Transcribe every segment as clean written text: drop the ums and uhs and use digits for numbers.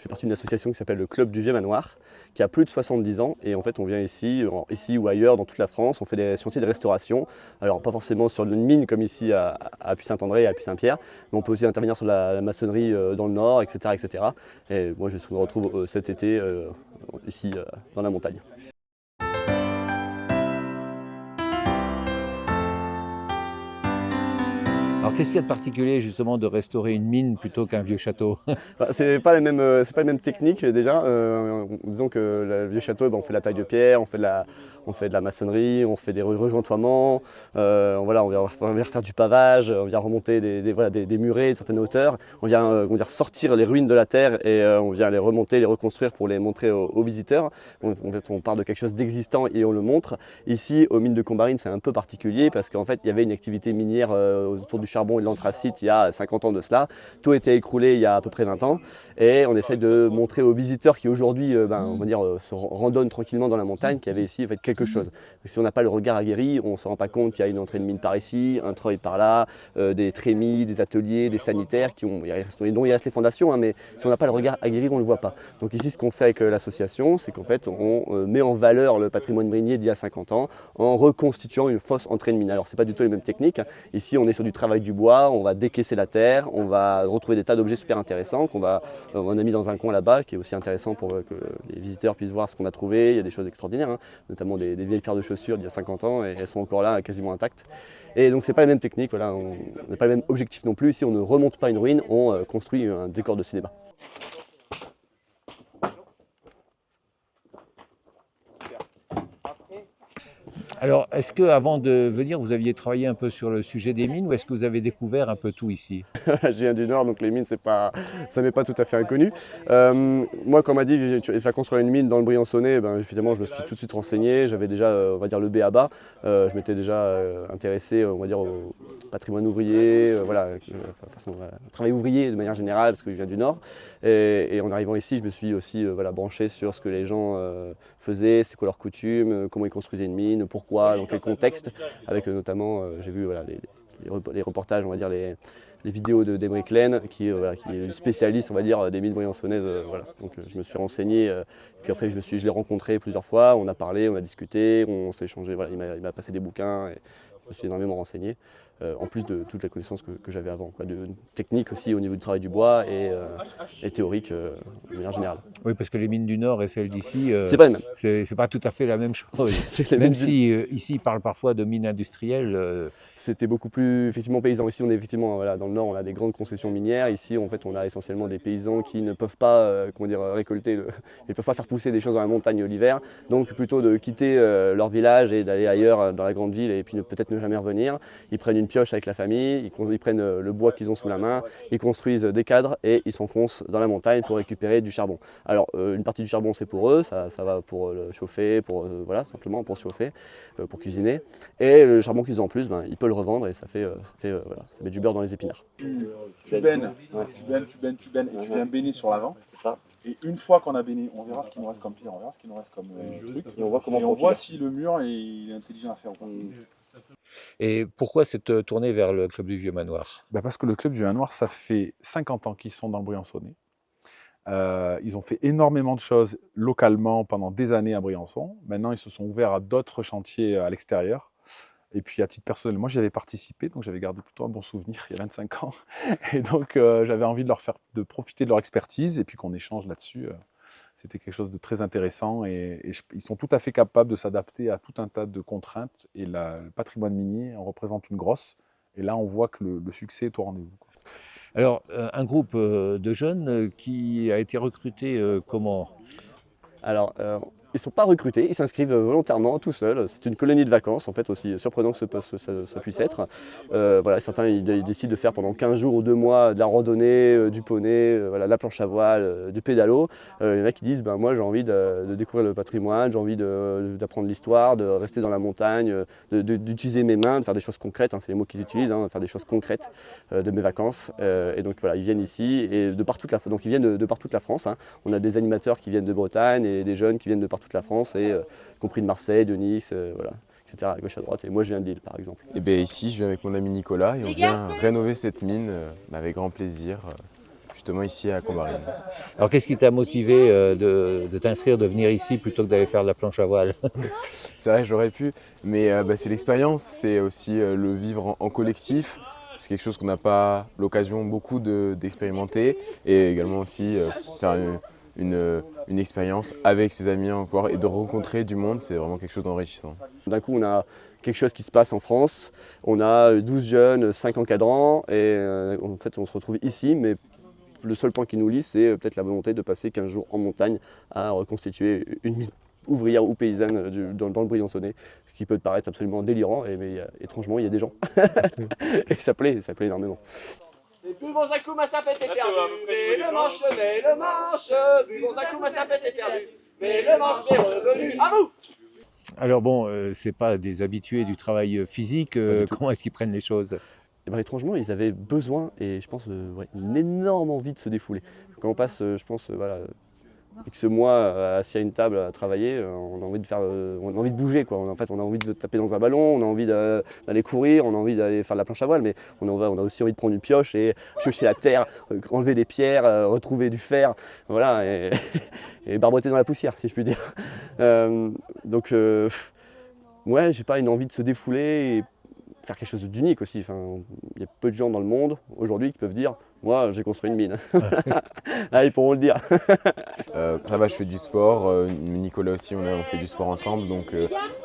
fais partie d'une association qui s'appelle le Club du Vieux Manoir, qui a plus de 70 ans. Et en fait, on vient ici, ici ou ailleurs, dans toute la France, on fait des chantiers de restauration. Alors, pas forcément sur une mine comme ici à Puy-Saint-André et à Puy-Saint-Pierre, mais on peut aussi intervenir sur la maçonnerie dans le Nord, etc. etc. Et moi, je me retrouve cet été ici dans la montagne. Alors, qu'est-ce qu'il y a de particulier justement de restaurer une mine plutôt qu'un vieux château? Bah, c'est pas les mêmes techniques déjà. Disons que le vieux château, on fait la taille de pierre, on fait de la maçonnerie, on fait des rejointoiements, voilà, on vient faire du pavage, on vient remonter voilà, des murets de certaines hauteurs, on vient sortir les ruines de la terre et on vient les remonter, les reconstruire pour les montrer aux visiteurs. On part de quelque chose d'existant et on le montre. Ici, aux mines de Combarine, c'est un peu particulier parce qu'en fait, il y avait une activité minière autour du charbon et de l'anthracite il y a 50 ans de cela. Tout a été écroulé il y a à peu près 20 ans et on essaye de montrer aux visiteurs qui aujourd'hui on va dire, se randonnent tranquillement dans la montagne qu'il y avait ici en fait, quelque chose. Si on n'a pas le regard aguerri, on ne se rend pas compte qu'il y a une entrée de mine par ici, un treuil par là, des trémies, des ateliers, des sanitaires dont il reste les fondations, hein, mais si on n'a pas le regard aguerri, on ne le voit pas. Donc ici, ce qu'on fait avec l'association, c'est qu'en fait, on met en valeur le patrimoine minier d'il y a 50 ans en reconstituant une fausse entrée de mine. Alors, ce n'est pas du tout les mêmes techniques. Ici, on est sur du travail du bois, on va décaisser la terre, on va retrouver des tas d'objets super intéressants qu'on on a mis dans un coin là-bas, qui est aussi intéressant pour que les visiteurs puissent voir ce qu'on a trouvé. Il y a des choses extraordinaires, hein, notamment des vieilles paires de chaussures d'il y a 50 ans, et elles sont encore là, quasiment intactes. Et donc, ce n'est pas les mêmes techniques, voilà, on n'a pas le même objectif non plus. Ici, on ne remonte pas une ruine, on construit un décor de cinéma. Alors, est-ce que avant de venir, vous aviez travaillé un peu sur le sujet des mines ou est-ce que vous avez découvert un peu tout ici? Je viens du Nord, donc les mines, ça m'est pas tout à fait inconnu. Moi, quand on m'a dit tu vas construire une mine dans le Briançonnais, ben, évidemment, je me suis tout de suite renseigné. J'avais déjà, on va dire, le B.A.-ba. Je m'étais déjà intéressé, on va dire, au patrimoine ouvrier, voilà, travail ouvrier de manière générale, parce que je viens du Nord. Et en arrivant ici, je me suis aussi voilà, branché sur ce que les gens faisaient, c'est quoi leurs coutumes, comment ils construisaient une mine, pourquoi, dans quel contexte, avec notamment, j'ai vu voilà, les reportages, on va dire les vidéos d'Émeric Laine, qui est le spécialiste, on va dire, des mines briançonnaises. Voilà. Donc je me suis renseigné, puis après je l'ai rencontré plusieurs fois, on a parlé, on a discuté, on s'est échangé, voilà, il m'a passé des bouquins, et je me suis énormément renseigné, en plus de toutes les connaissances que j'avais avant, quoi, de technique aussi au niveau du travail du bois et théorique de manière générale. Oui, parce que les mines du Nord et celles d'ici, C'est pas les mêmes. c'est pas tout à fait la même chose. C'est les Même mêmes. si ici, ils parlent parfois de mines industrielles. C'était beaucoup plus effectivement paysan. Ici, on est effectivement voilà, dans le Nord, on a des grandes concessions minières. Ici, en fait, on a essentiellement des paysans qui ne peuvent pas comment dire, récolter, ils ne peuvent pas faire pousser des choses dans la montagne l'hiver. Donc, plutôt de quitter leur village et d'aller ailleurs dans la grande ville et puis peut-être ne jamais revenir. Ils prennent une pioche avec la famille, ils prennent le bois qu'ils ont sous la main, ils construisent des cadres et ils s'enfoncent dans la montagne pour récupérer du charbon. Alors, une partie du charbon, c'est pour eux, ça va pour le chauffer, pour voilà, simplement pour chauffer, pour cuisiner. Et le charbon qu'ils ont en plus, ils peuvent le revendre et ça fait du beurre dans les épinards. Tu bennes, tu bennes et tu viens baigner sur l'avant. C'est ça. Et une fois qu'on a baigné, on verra ce qu'il nous reste comme pierre, on verra ce qu'il nous reste comme truc. Et on voit comment on voit si le mur il est intelligent à faire ou pas. Et pourquoi cette tournée vers le Club du Vieux Manoir? Parce que le Club du Vin Noir, ça fait 50 ans qu'ils sont dans le Briançonnais. Ils ont fait énormément de choses localement pendant des années à Briançon. Maintenant, ils se sont ouverts à d'autres chantiers à l'extérieur. Et puis, à titre personnel, moi, j'y avais participé, donc j'avais gardé plutôt un bon souvenir il y a 25 ans. Et donc, j'avais envie de profiter de leur expertise et puis qu'on échange là-dessus. C'était quelque chose de très intéressant et ils sont tout à fait capables de s'adapter à tout un tas de contraintes. Et le patrimoine minier en représente une grosse. Et là, on voit que le succès est au rendez-vous. Alors, un groupe de jeunes qui a été recruté comment? Alors, ils ne sont pas recrutés, ils s'inscrivent volontairement tout seuls. C'est une colonie de vacances, en fait, aussi surprenant que ça puisse être. Voilà, certains ils décident de faire pendant 15 jours ou 2 mois de la randonnée, du poney, voilà, de la planche à voile, du pédalo. Il y en a qui disent moi j'ai envie de découvrir le patrimoine, j'ai envie d'apprendre l'histoire, de rester dans la montagne, d'utiliser mes mains, de faire des choses concrètes, hein, c'est les mots qu'ils utilisent, hein, faire des choses concrètes de mes vacances. Et donc voilà, ils viennent ici et de partout donc ils viennent de partout la France. Hein. On a des animateurs qui viennent de Bretagne et des jeunes qui viennent de partout la France, y compris de Marseille, de Nice, voilà, etc. à gauche à droite. Et moi je viens de Lille par exemple. Et bien ici je viens avec mon ami Nicolas et on vient rénover cette mine avec grand plaisir. justement ici à Cambarine. Alors qu'est-ce qui t'a motivé de t'inscrire, de venir ici plutôt que d'aller faire de la planche à voile? C'est vrai, j'aurais pu, mais c'est l'expérience, c'est aussi le vivre en collectif. C'est quelque chose qu'on n'a pas l'occasion beaucoup d'expérimenter et également aussi faire une expérience avec ses amis encore et de rencontrer du monde, c'est vraiment quelque chose d'enrichissant. D'un coup, on a quelque chose qui se passe en France. On a 12 jeunes, 5 encadrants et en fait, on se retrouve ici, mais le seul point qui nous lie, c'est peut-être la volonté de passer 15 jours en montagne à reconstituer une mine ouvrière ou paysanne dans le Briançonnais, ce qui peut te paraître absolument délirant, mais étrangement, il y a des gens. Et ça plaît énormément. Buvons un coup, ma sapette est perdue, mais le manche, buvons un coup, ma sapette est perdue, mais le manche est revenu, à vous! Alors bon, c'est pas des habitués du travail physique, du tout. comment est-ce qu'ils prennent les choses? Et ben, étrangement, ils avaient besoin, et je pense, une énorme envie de se défouler. Quand on passe, je pense, voilà, X mois assis à une table à travailler, on a envie de faire, on a envie de bouger, quoi. En fait, on a envie de taper dans un ballon, on a envie d'aller courir, on a envie d'aller faire de la planche à voile, mais on a aussi envie de prendre une pioche et piocher la terre, enlever des pierres, retrouver du fer, voilà, et barboter dans la poussière, si je puis dire. Donc, ouais, j'ai pas une envie de se défouler et faire quelque chose d'unique aussi. Enfin, il y a peu de gens dans le monde aujourd'hui qui peuvent dire « moi j'ai construit une mine ». Là, ils pourront le dire. Ça va, je fais du sport, Nicolas aussi, on fait du sport ensemble, donc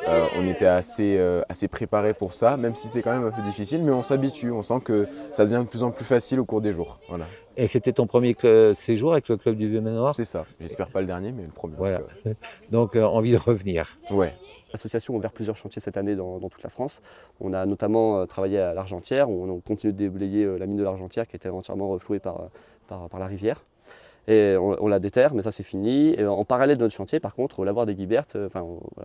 on était assez préparés pour ça, même si c'est quand même un peu difficile, mais on s'habitue, on sent que ça devient de plus en plus facile au cours des jours. Voilà. Et c'était ton premier séjour avec le club du Vieux-Manoir? C'est ça, j'espère pas le dernier, mais le premier Voilà. en tout cas. Donc envie de revenir. Ouais. L'association a ouvert plusieurs chantiers cette année dans toute la France. On a notamment travaillé à l'Argentière, où on continue de déblayer la mine de l'Argentière qui était entièrement reflouée par la rivière. Et on la déterre, mais ça c'est fini. Et en parallèle de notre chantier, par contre, au lavoir des Guibertes,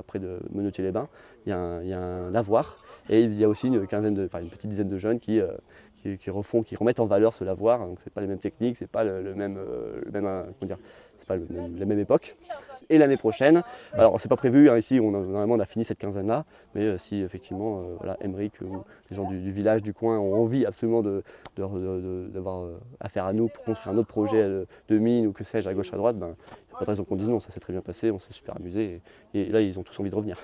près de Menotier-les-Bains, il y a un lavoir. Et il y a aussi une petite dizaine de jeunes qui remettent en valeur ce lavoir. Donc c'est pas les mêmes techniques, c'est pas la même époque. Et l'année prochaine, alors c'est pas prévu, hein, ici normalement on a fini cette quinzaine-là, mais si effectivement Emeric ou les gens du village, du coin ont envie absolument d'avoir affaire à nous pour construire un autre projet de mine ou que sais-je à gauche à droite, il n'y a pas de raison qu'on dise non, ça s'est très bien passé, on s'est super amusé et là ils ont tous envie de revenir.